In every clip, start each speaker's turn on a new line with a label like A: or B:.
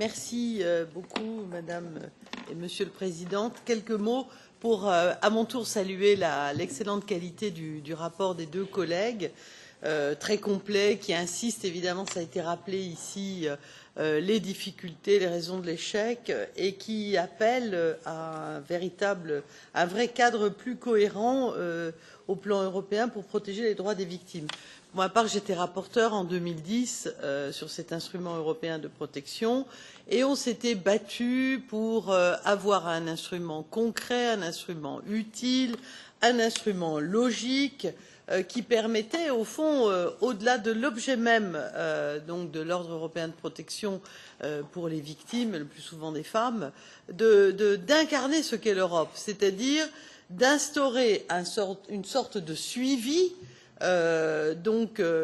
A: Merci beaucoup, Madame et Monsieur le Président. Quelques mots pour, à mon tour, saluer l'excellente qualité du rapport des deux collègues, très complet, qui insiste évidemment, ça a été rappelé ici, les difficultés, les raisons de l'échec, et qui appelle à un vrai cadre plus cohérent au plan européen pour protéger les droits des victimes. Pour ma part, j'étais rapporteure en 2010 sur cet instrument européen de protection et on s'était battu pour avoir un instrument concret, un instrument utile, un instrument logique qui permettait, au fond, au-delà de l'objet même donc de l'ordre européen de protection pour les victimes, le plus souvent des femmes, d'incarner ce qu'est l'Europe, c'est-à-dire d'instaurer une sorte de suivi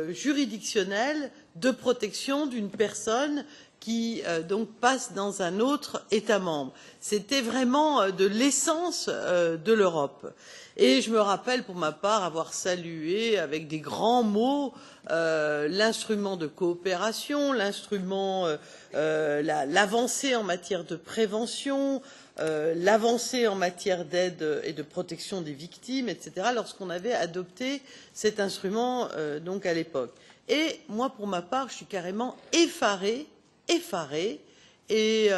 A: juridictionnel de protection d'une personne qui donc passe dans un autre État membre. C'était vraiment de l'essence de l'Europe. Et je me rappelle pour ma part avoir salué avec des grands mots l'instrument de coopération, l'avancée en matière de prévention, l'avancée en matière d'aide et de protection des victimes, etc., lorsqu'on avait adopté cet instrument donc à l'époque. Et moi, pour ma part, je suis carrément effarée et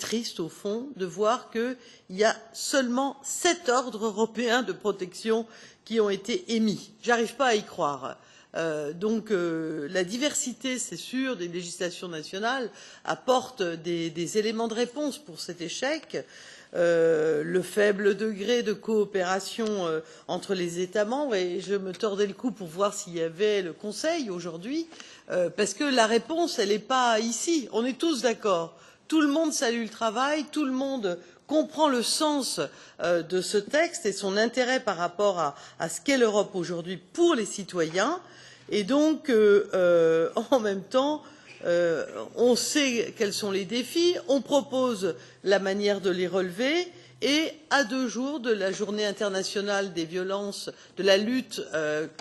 A: triste, au fond, de voir qu'il y a seulement 7 ordres européens de protection qui ont été émis. J'arrive pas à y croire. La diversité, c'est sûr, des législations nationales apporte des éléments de réponse pour cet échec. Le faible degré de coopération entre les États membres, et je me tordais le cou pour voir s'il y avait le Conseil aujourd'hui, parce que la réponse, elle n'est pas ici. On est tous d'accord. Tout le monde salue le travail, tout le monde comprend le sens de ce texte et son intérêt par rapport à ce qu'est l'Europe aujourd'hui pour les citoyens. Et donc, en même temps, on sait quels sont les défis, on propose la manière de les relever, et à 2 jours de la journée internationale des violences, de la lutte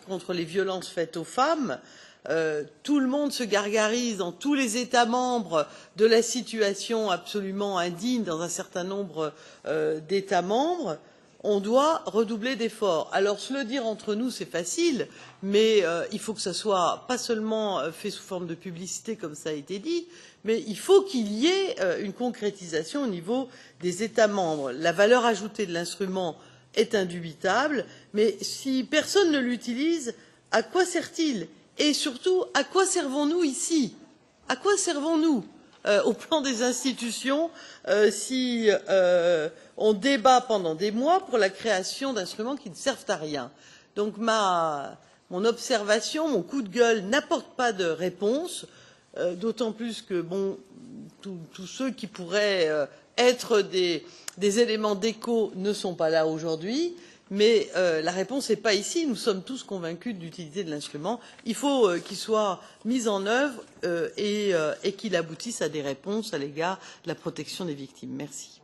A: contre les violences faites aux femmes, tout le monde se gargarise dans tous les États membres de la situation absolument indigne dans un certain nombre d'États membres. On doit redoubler d'efforts. Alors, se le dire entre nous, c'est facile, mais il faut que ça soit pas seulement fait sous forme de publicité, comme ça a été dit, mais il faut qu'il y ait une concrétisation au niveau des États membres. La valeur ajoutée de l'instrument est indubitable, mais si personne ne l'utilise, à quoi sert-il? Et surtout, à quoi servons-nous ici? À quoi servons-nous au plan des institutions si on débat pendant des mois pour la création d'instruments qui ne servent à rien? Donc mon observation, mon coup de gueule n'apporte pas de réponse, d'autant plus que tous ceux qui pourraient être des éléments d'écho ne sont pas là aujourd'hui. Mais la réponse n'est pas ici. Nous sommes tous convaincus de l'utilité de l'instrument. Il faut qu'il soit mis en œuvre et qu'il aboutisse à des réponses à l'égard de la protection des victimes. Merci.